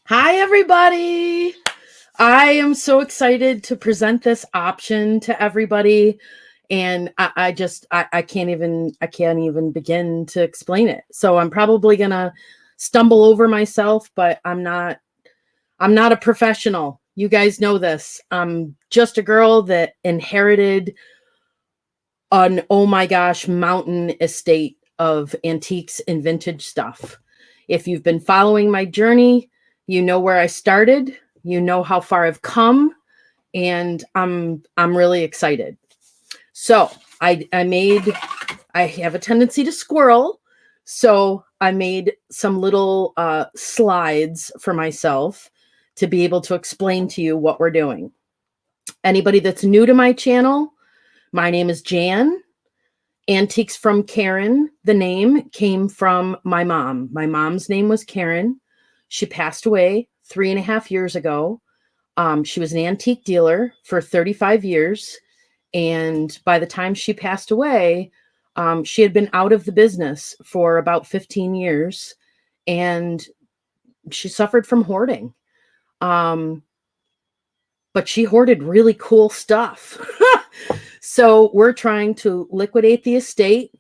Hi, everybody. I am so excited to present this option to everybody. And I can't even begin to explain it. So I'm probably gonna stumble over myself, but I'm not a professional. You guys know this. I'm just a girl that inherited an oh my gosh mountain estate of antiques and vintage stuff. If you've been following my journey, you know where I started, you know how far I've come, and I'm really excited. So I have a tendency to squirrel, so I made some little slides for myself to be able to explain to you what we're doing. Anybody that's new to my channel, my name is Jan. Antiques from Karen. The name came from my mom. My mom's name was Karen. She passed away 3.5 years ago. She was an antique dealer for 35 years. And by the time she passed away, she had been out of the business for about 15 years and she suffered from hoarding. Um, but she hoarded really cool stuff. So we're trying to liquidate the estate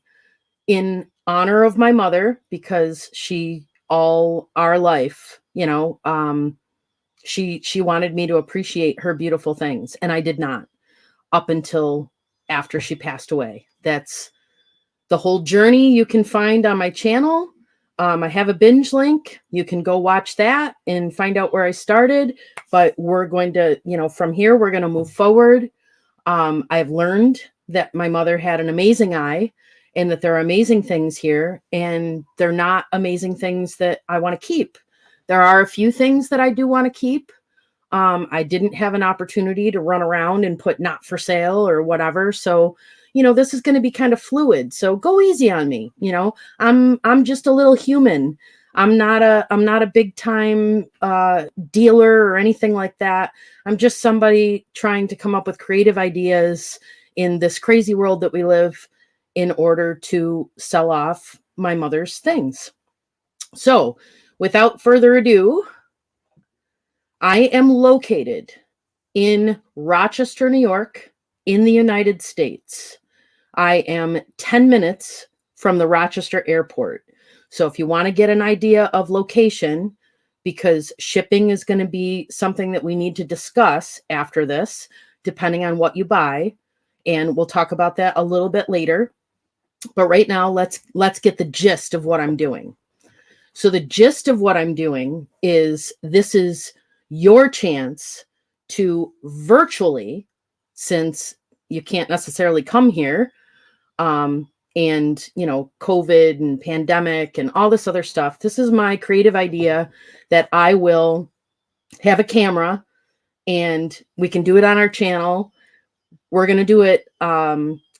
in honor of my mother because she all our life, she wanted me to appreciate her beautiful things, and I did not up until after she passed away. That's the whole journey you can find on my channel. I have a binge link. You can go watch that and find out where I started. But we're going to, from here, we're going to move forward. I've learned that my mother had an amazing eye and that there are amazing things here, and they're not amazing things that I want to keep. There are a few things that I do want to keep. I didn't have an opportunity to run around and put not for sale or whatever. So, this is going to be kind of fluid. So go easy on me. I'm just a little human. I'm not a big time dealer or anything like that. I'm just somebody trying to come up with creative ideas in this crazy world that we live in order to sell off my mother's things. So, without further ado, I am located in Rochester, New York, in the United States. I am 10 minutes from the Rochester airport. So if you want to get an idea of location, because shipping is going to be something that we need to discuss after this, depending on what you buy, and we'll talk about that a little bit later. But right now, let's get the gist of what I'm doing. So the gist of what I'm doing is this is your chance to virtually, since you can't necessarily come here, and COVID and pandemic and all this other stuff. This is my creative idea that I will have a camera and we can do it on our channel. We're going to do it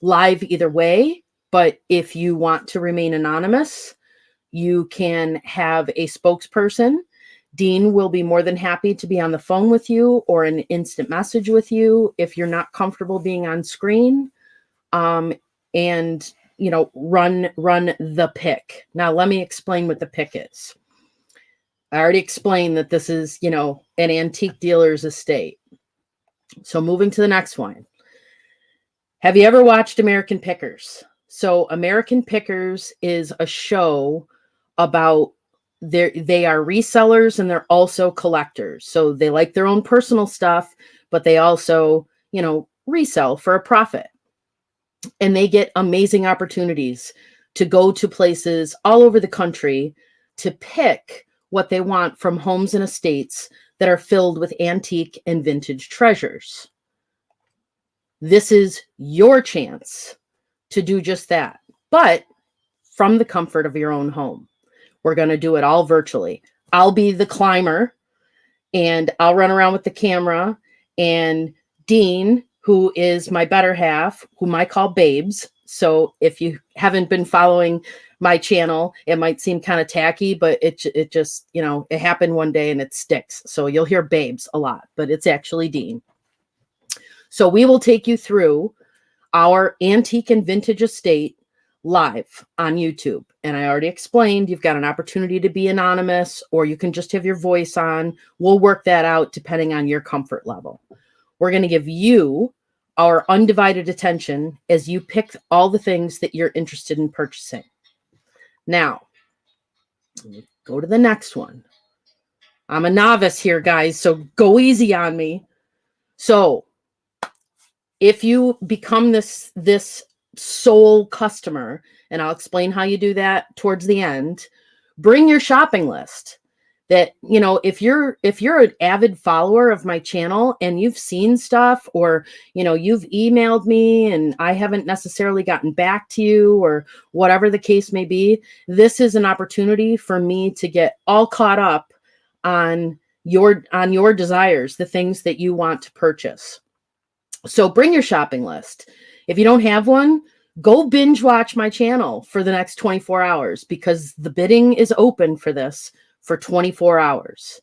live either way, but if you want to remain anonymous, you can have a spokesperson. Dean will be more than happy to be on the phone with you or an instant message with you if you're not comfortable being on screen. And run the pick. Now let me explain what the pick is. I already explained that this is, an antique dealer's estate. So moving to the next one. Have you ever watched American Pickers? So American Pickers is a show about they are resellers and they're also collectors. So they like their own personal stuff, but they also, resell for a profit. And they get amazing opportunities to go to places all over the country to pick what they want from homes and estates that are filled with antique and vintage treasures. This is your chance to do just that, but from the comfort of your own home. We're going to do it all virtually. I'll be the climber and I'll run around with the camera, and Dean, who is my better half, whom I call Babes. So if you haven't been following my channel, it might seem kind of tacky, but it just, it happened one day and it sticks. So you'll hear Babes a lot, but it's actually Dean. So we will take you through our antique and vintage estate live on YouTube. And I already explained you've got an opportunity to be anonymous, or you can just have your voice on. We'll work that out depending on your comfort level. We're going to give you our undivided attention as you pick all the things that you're interested in purchasing. Now, go to the next one. I'm a novice here, guys, so go easy on me. So if you become this sole customer, and I'll explain how you do that towards the end, bring your shopping list. That, you know, if you're an avid follower of my channel and you've seen stuff, or, you know, you've emailed me and I haven't necessarily gotten back to you, or whatever the case may be, this is an opportunity for me to get all caught up on your desires, the things that you want to purchase. So bring your shopping list. If you don't have one, go binge watch my channel for the next 24 hours, because the bidding is open for this for 24 hours.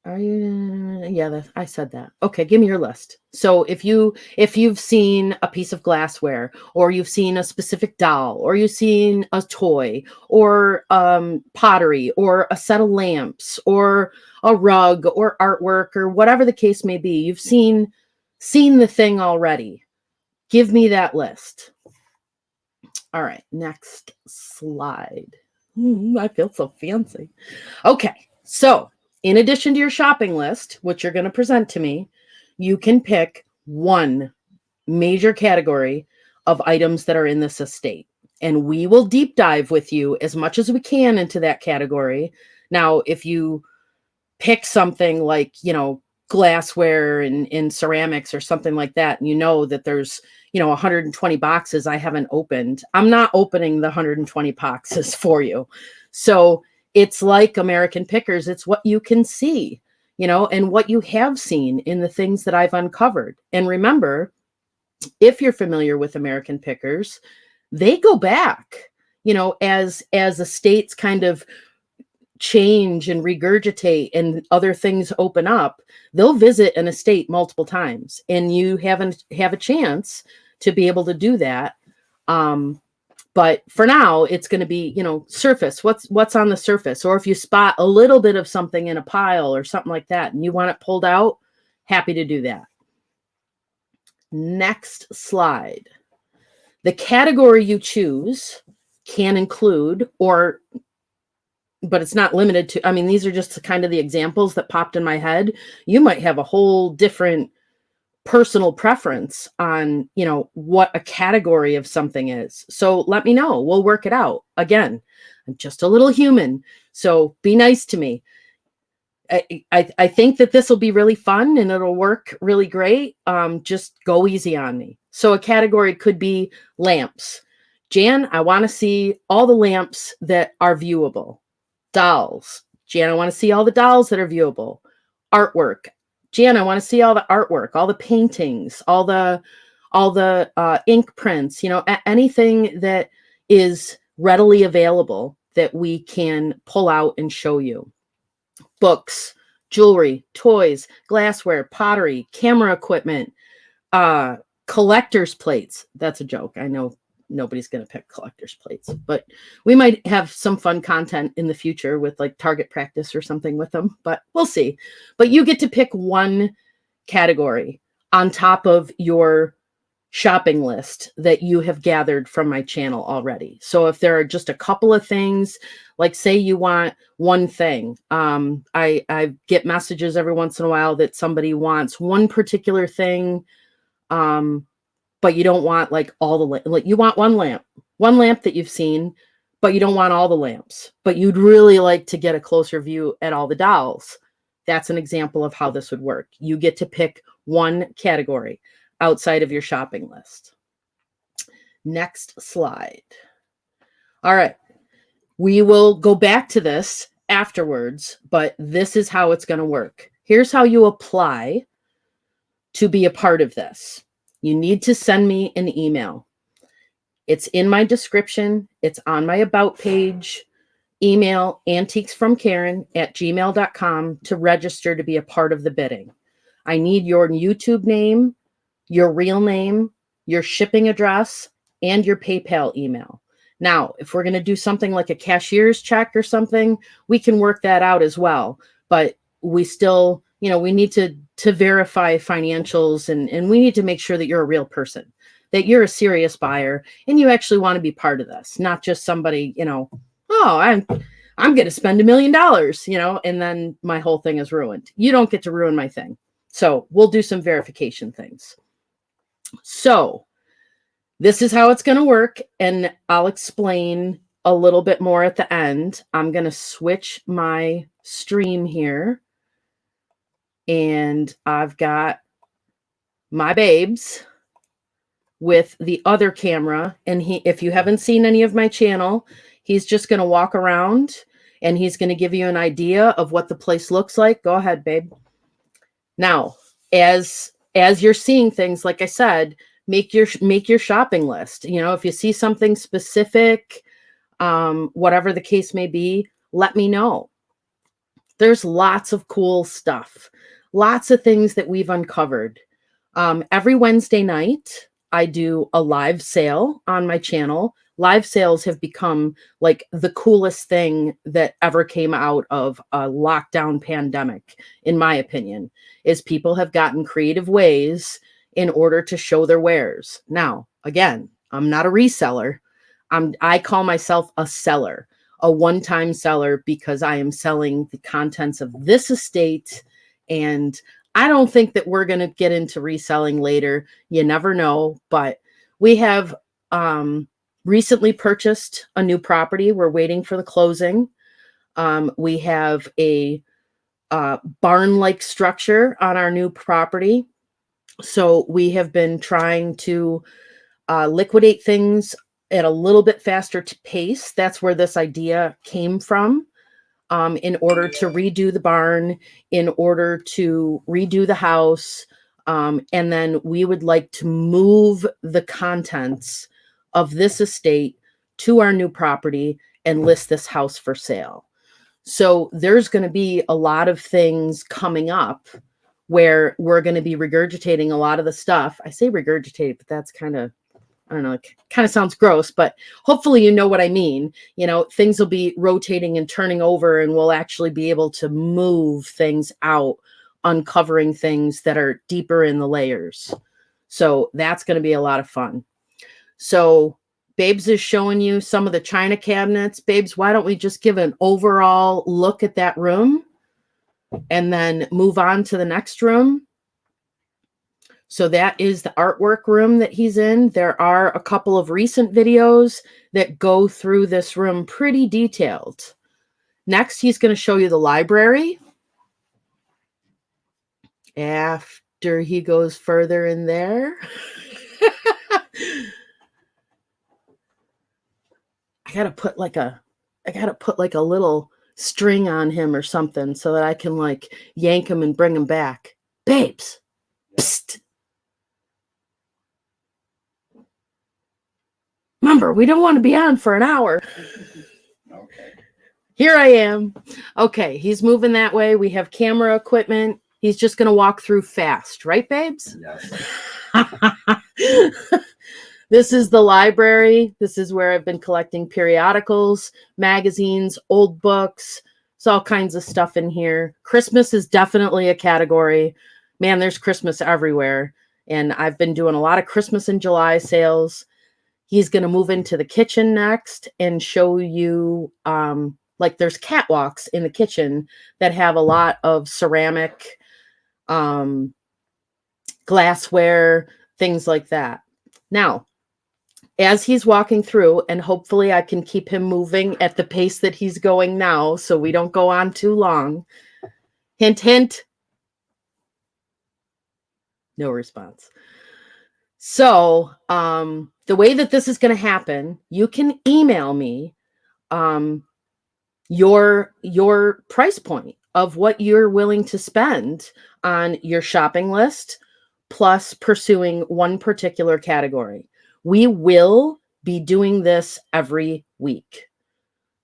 Are you? Yeah, I said that. Okay, give me your list. So if you've seen a piece of glassware, or you've seen a specific doll, or you've seen a toy, or pottery, or a set of lamps, or a rug, or artwork, or whatever the case may be, you've seen the thing already. Give me that list. All right, next slide. I feel so fancy. Okay, so in addition to your shopping list, which you're going to present to me, you can pick one major category of items that are in this estate. And we will deep dive with you as much as we can into that category. Now, if you pick something like, you know, glassware and ceramics or something like that, and you know that there's, you know, 120 boxes I haven't opened, I'm not opening the 120 boxes for you. So it's like American Pickers. It's what you can see, you know, and what you have seen in the things that I've uncovered. And remember, if you're familiar with American Pickers, they go back, you know, as estates kind of change and regurgitate and other things open up, they'll visit an estate multiple times, and you have a chance to be able to do that. But for now, it's going to be, you know, surface. What's on the surface? Or if you spot a little bit of something in a pile or something like that, and you want it pulled out, happy to do that. Next slide. The category you choose can include, but it's not limited to, I mean, these are just kind of the examples that popped in my head. You might have a whole different personal preference on, you know, what a category of something is. So let me know. We'll work it out. Again, I'm just a little human, so be nice to me. I think that this will be really fun and it'll work really great. Just go easy on me. So a category could be lamps. Jan, I want to see all the lamps that are viewable. Dolls. Jan, I want to see all the dolls that are viewable. Artwork. Jan, I want to see all the artwork, all the paintings, all the ink prints, you know, anything that is readily available that we can pull out and show you. Books, jewelry, toys, glassware, pottery, camera equipment, collector's plates. That's a joke. I know nobody's going to pick collector's plates, but we might have some fun content in the future with like target practice or something with them, but we'll see. But you get to pick one category on top of your shopping list that you have gathered from my channel already. So if there are just a couple of things, like say you want one thing, I get messages every once in a while that somebody wants one particular thing, but you don't want like all the like you want one lamp that you've seen, but you don't want all the lamps, but you'd really like to get a closer view at all the dolls. That's an example of how this would work. You get to pick one category outside of your shopping list. Next slide. All right. We will go back to this afterwards, but this is how it's going to work. Here's how you apply to be a part of this. You need to send me an email. It's in my description. It's on my about page. Email antiquesfromkaren@gmail.com to register to be a part of the bidding. I need your YouTube name, your real name, your shipping address, and your PayPal email. Now, if we're going to do something like a cashier's check or something, we can work that out as well. But we still, we need to verify financials, and we need to make sure that you're a real person, that you're a serious buyer and you actually want to be part of this, not just somebody, oh, I'm going to spend $1 million, and then my whole thing is ruined. You don't get to ruin my thing. So we'll do some verification things. So this is how it's going to work, and I'll explain a little bit more at the end. I'm going to switch my stream here, and I've got my babes with the other camera. And if you haven't seen any of my channel, he's just going to walk around and he's going to give you an idea of what the place looks like. Go ahead, babe. Now, as you're seeing things, like I said, make your shopping list. If you see something specific, whatever the case may be, let me know. There's lots of cool stuff, lots of things that we've uncovered. Every Wednesday night, I do a live sale on my channel. Live sales have become like the coolest thing that ever came out of a lockdown pandemic, in my opinion, is people have gotten creative ways in order to show their wares. Now, again, I'm not a reseller. I call myself a seller, a one-time seller, because I am selling the contents of this estate, and I don't think that we're going to get into reselling later. You never know, but we have recently purchased a new property. We're waiting for the closing. We have a barn-like structure on our new property. So we have been trying to liquidate things at a little bit faster pace. That's where this idea came from. In order to redo the barn, in order to redo the house. And then we would like to move the contents of this estate to our new property and list this house for sale. So there's going to be a lot of things coming up where we're going to be regurgitating a lot of the stuff. I say regurgitate, but that's kind of, I don't know, it kind of sounds gross, but hopefully you know what I mean. Things will be rotating and turning over, and we'll actually be able to move things out, uncovering things that are deeper in the layers. So that's going to be a lot of fun. So Babes is showing you some of the china cabinets. Babes, why don't we just give an overall look at that room and then move on to the next room? So that is the artwork room that he's in. There are a couple of recent videos that go through this room pretty detailed. Next, he's going to show you the library. After he goes further in there. I gotta put like a little string on him or something so that I can like yank him and bring him back. Babes. Psst. Remember, we don't want to be on for an hour. Okay. Here I am. Okay, he's moving that way. We have camera equipment. He's just going to walk through fast. Right, babes? Yes. This is the library. This is where I've been collecting periodicals, magazines, old books. There's all kinds of stuff in here. Christmas is definitely a category. Man, there's Christmas everywhere. And I've been doing a lot of Christmas in July sales. He's going to move into the kitchen next and show you, like there's catwalks in the kitchen that have a lot of ceramic, glassware, things like that. Now, as he's walking through, and hopefully I can keep him moving at the pace that he's going now so we don't go on too long. Hint, hint. No response. So the way that this is going to happen, you can email me your price point of what you're willing to spend on your shopping list, plus pursuing one particular category. We will be doing this every week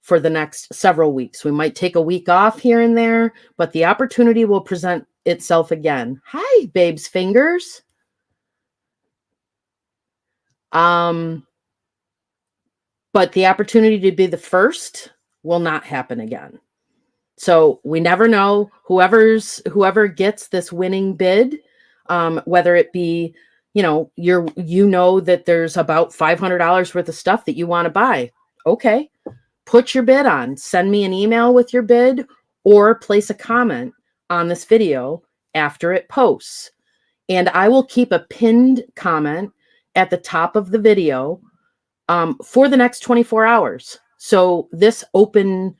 for the next several weeks. We might take a week off here and there, but the opportunity will present itself again. Hi, babes fingers. But the opportunity to be the first will not happen again. So we never know. Whoever gets this winning bid, whether it be, that there's about $500 worth of stuff that you want to buy. Okay, put your bid on. Send me an email with your bid or place a comment on this video after it posts. And I will keep a pinned comment at the top of the video for the next 24 hours. So this open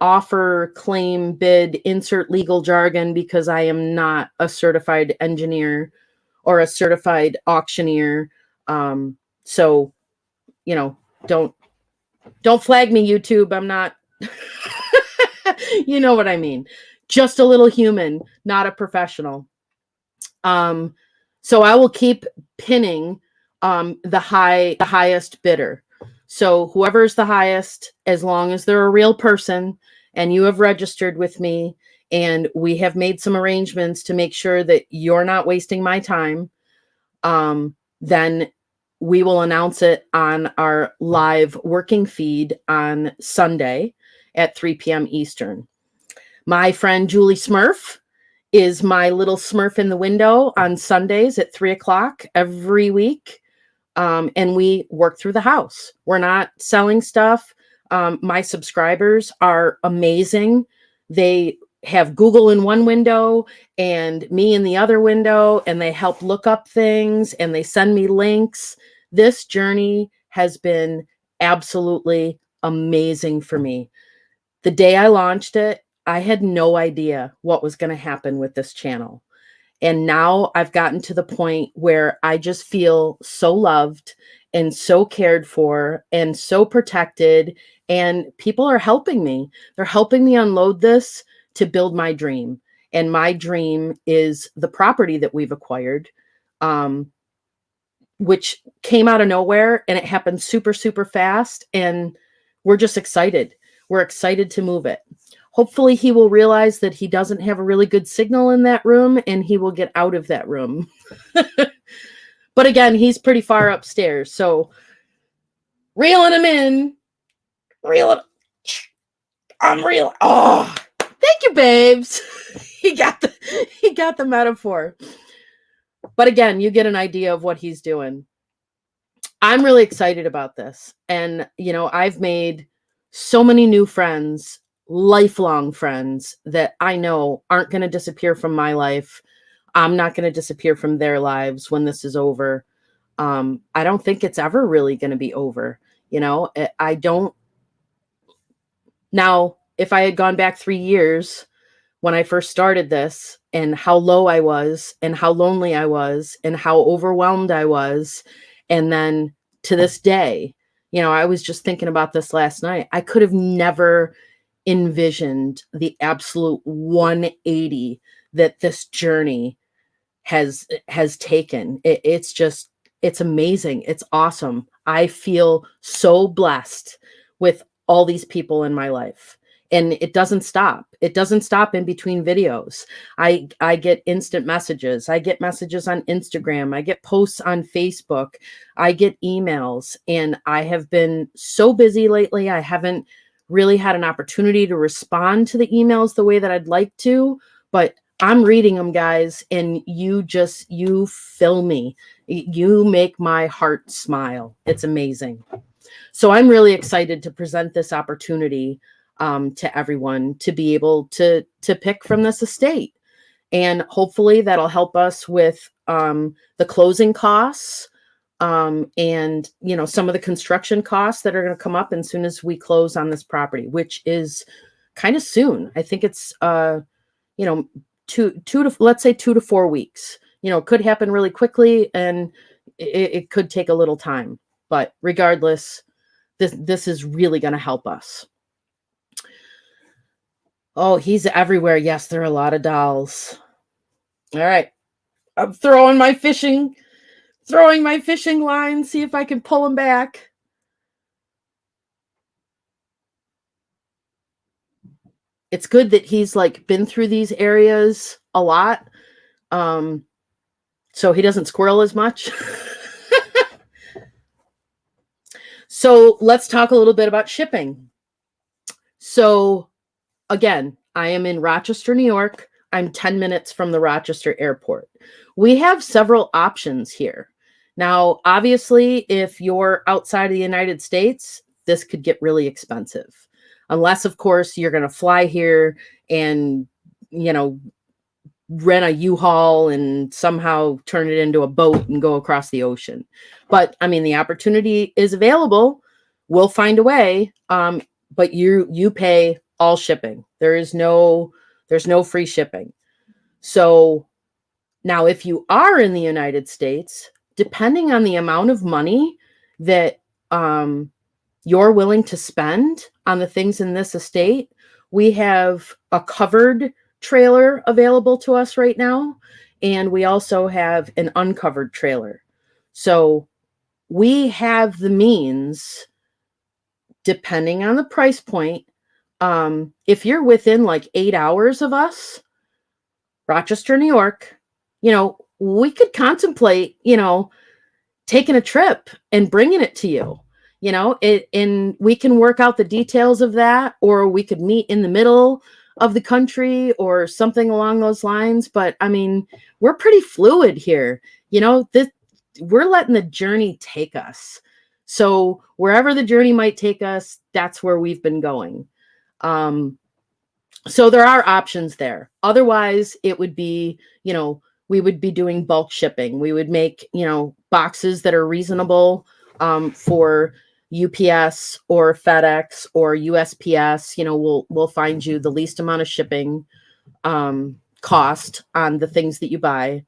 offer, claim, bid, insert legal jargon, because I am not a certified engineer or a certified auctioneer. So, don't flag me, YouTube. I'm not, you know what I mean? Just a little human, not a professional. So I will keep pinning the highest bidder. So whoever's the highest, as long as they're a real person and you have registered with me and we have made some arrangements to make sure that you're not wasting my time, then we will announce it on our live working feed on Sunday at 3 p.m. Eastern. My friend Julie Smurf is my little Smurf in the window on Sundays at 3 o'clock every week. And we work through the house. We're not selling stuff. My subscribers are amazing. They have Google in one window and me in the other window, and they help look up things and they send me links. This journey has been absolutely amazing for me. The day I launched it, I had no idea what was going to happen with this channel. And now I've gotten to the point where I just feel so loved and so cared for and so protected. And people are helping me. They're helping me unload this to build my dream. And my dream is the property that we've acquired, which came out of nowhere, and it happened super, super fast. And we're just excited. We're excited to move it. Hopefully he will realize that he doesn't have a really good signal in that room and he will get out of that room. But again, he's pretty far upstairs. So reeling him in. I'm real. Oh, thank you, babes. He got the metaphor. But again, you get an idea of what he's doing. I'm really excited about this. And, I've made so many new friends, lifelong friends that I know aren't going to disappear from my life. I'm not going to disappear from their lives when this is over. I don't think it's ever really going to be over. I don't. Now, if I had gone back 3 years when I first started this, and how low I was and how lonely I was and how overwhelmed I was, and then to this day, I was just thinking about this last night. I could have never envisioned the absolute 180 that this journey has taken. It's amazing. It's awesome. I feel so blessed with all these people in my life. And it doesn't stop. It doesn't stop in between videos. I get instant messages. I get messages on Instagram. I get posts on Facebook. I get emails. And I have been so busy lately. I haven't really had an opportunity to respond to the emails the way that I'd like to. But I'm reading them, guys. And you fill me. You make my heart smile. It's amazing. So I'm really excited to present this opportunity to everyone to be able to pick from this estate. And hopefully that'll help us with the closing costs and, some of the construction costs that are going to come up as soon as we close on this property, which is kind of soon. I think it's, let's say 2 to 4 weeks. It could happen really quickly and it could take a little time. But regardless, this is really going to help us. Oh, he's everywhere. Yes, there are a lot of dolls. All right. I'm throwing my fishing line, see if I can pull him back. It's good that he's been through these areas a lot. So he doesn't squirrel as much. So let's talk a little bit about shipping. So again, I am in Rochester, New York. I'm 10 minutes from the Rochester airport. We have several options here. Now, obviously, if you're outside of the United States, this could get really expensive. Unless, of course, you're going to fly here and, you know, rent a U-Haul and somehow turn it into a boat and go across the ocean. But I mean, the opportunity is available. We'll find a way. But you pay all shipping. There's no free shipping. So now if you are in the United States, depending on the amount of money that you're willing to spend on the things in this estate, we have a covered trailer available to us right now, and we also have an uncovered trailer. So we have the means, depending on the price point. If you're within like 8 hours of us, Rochester, New York, we could contemplate, taking a trip and bringing it to you. And we can work out the details of that, or we could meet in the middle of the country or something along those lines. But I mean, we're pretty fluid here. We're letting the journey take us. So wherever the journey might take us, that's where we've been going. So there are options there. Otherwise, it would be, we would be doing bulk shipping. We would make, boxes that are reasonable for UPS or FedEx or USPS. We'll find you the least amount of shipping cost on the things that you buy.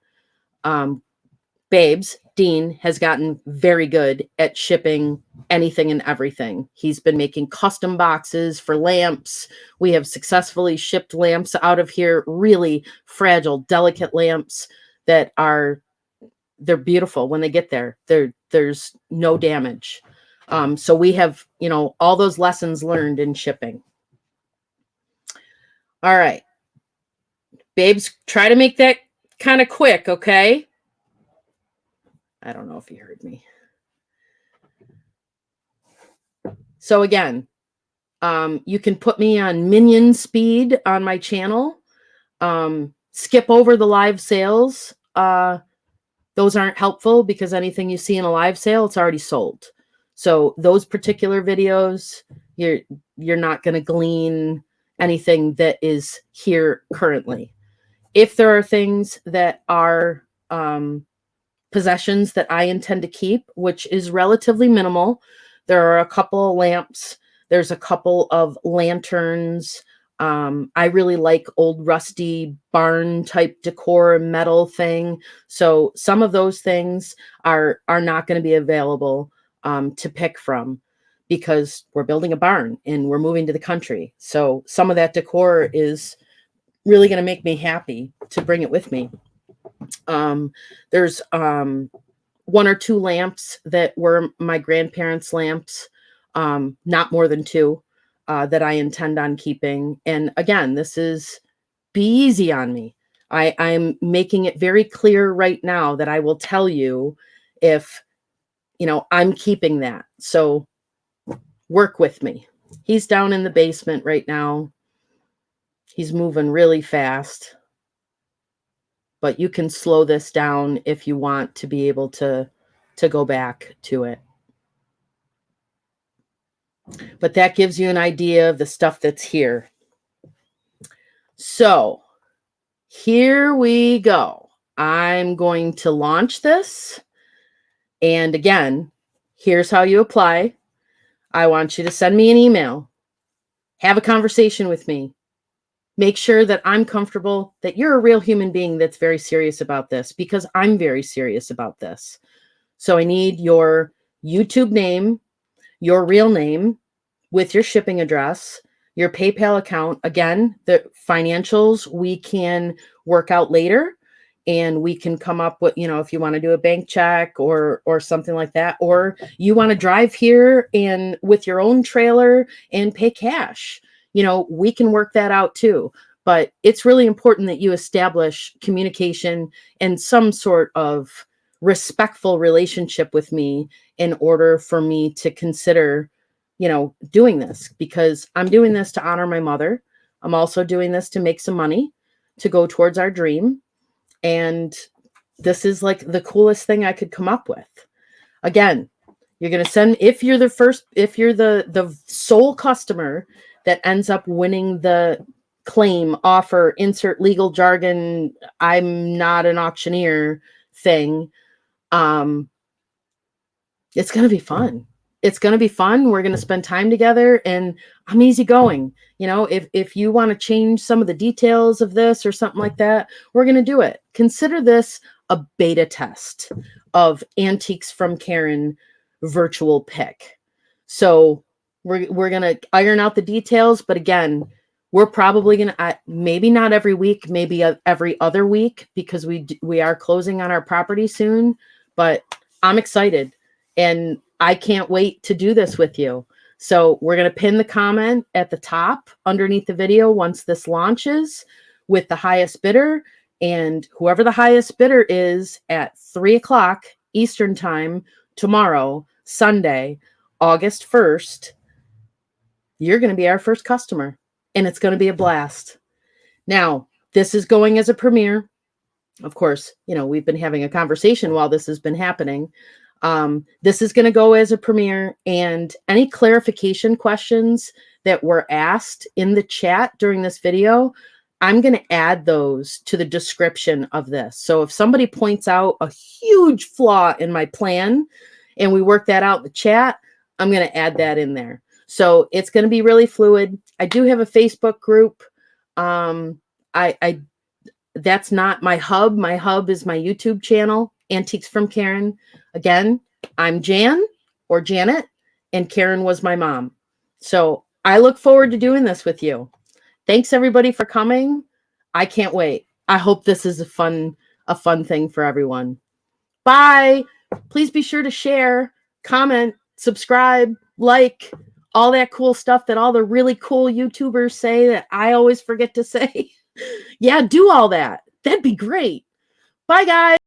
Babes, Dean has gotten very good at shipping anything and everything. He's been making custom boxes for lamps. We have successfully shipped lamps out of here, really fragile, delicate lamps that they're beautiful when they get there. There's no damage. So we have, all those lessons learned in shipping. All right. Babes, try to make that kind of quick, okay? I don't know if you heard me. So again, you can put me on minion speed on my channel. Skip over the live sales. Those aren't helpful because anything you see in a live sale, it's already sold. So those particular videos, you're not going to glean anything that is here currently. If there are things that are possessions that I intend to keep, which is relatively minimal, there are a couple of lamps. There's a couple of lanterns. I really like old rusty barn type decor metal thing. So some of those things are not going to be available to pick from because we're building a barn and we're moving to the country. So some of that decor is really going to make me happy to bring it with me. There's 1 or 2 lamps that were my grandparents' lamps, not more than 2. That I intend on keeping. And again, this is be easy on me. I'm making it very clear right now that I will tell you if, I'm keeping that. So work with me. He's down in the basement right now. He's moving really fast. But you can slow this down if you want to be able to go back to it. But that gives you an idea of the stuff that's here. So here we go. I'm going to launch this. And again, here's how you apply. I want you to send me an email. Have a conversation with me. Make sure that I'm comfortable, that you're a real human being that's very serious about this, because I'm very serious about this. So I need your YouTube name, your real name with your shipping address, your PayPal account. Again, the financials we can work out later, and we can come up with, if you want to do a bank check or something like that, or you want to drive here and with your own trailer and pay cash, we can work that out too. But it's really important that you establish communication and some sort of respectful relationship with me in order for me to consider, doing this, because I'm doing this to honor my mother. I'm also doing this to make some money to go towards our dream. And this is like the coolest thing I could come up with. Again, you're going to send, if you're the sole customer that ends up winning the claim, offer, insert legal jargon, I'm not an auctioneer thing. It's going to be fun. It's going to be fun. We're going to spend time together, and I'm easygoing. If you want to change some of the details of this or something like that, we're going to do it. Consider this a beta test of Antiques from Karen virtual pick. So we're going to iron out the details, but again, we're probably going to, maybe not every week, maybe every other week, because we are closing on our property soon, but I'm excited and I can't wait to do this with you. So we're going to pin the comment at the top underneath the video once this launches with the highest bidder, and whoever the highest bidder is at 3:00 Eastern time tomorrow, Sunday, August 1st, you're going to be our first customer, and it's going to be a blast. Now, this is going as a premiere. Of course, we've been having a conversation while this has been happening. This is going to go as a premiere, and any clarification questions that were asked in the chat during this video, I'm going to add those to the description of this. So if somebody points out a huge flaw in my plan and we work that out in the chat, I'm going to add that in there. So it's going to be really fluid. I do have a Facebook group. That's not my hub. My hub is my YouTube channel, Antiques from Karen. Again, I'm Jan or Janet, and Karen was my mom. So I look forward to doing this with you. Thanks everybody for coming. I can't wait. I hope this is a fun thing for everyone. Bye. Please be sure to share, comment, subscribe, like, all that cool stuff that all the really cool YouTubers say that I always forget to say. Yeah, do all that. That'd be great. Bye, guys.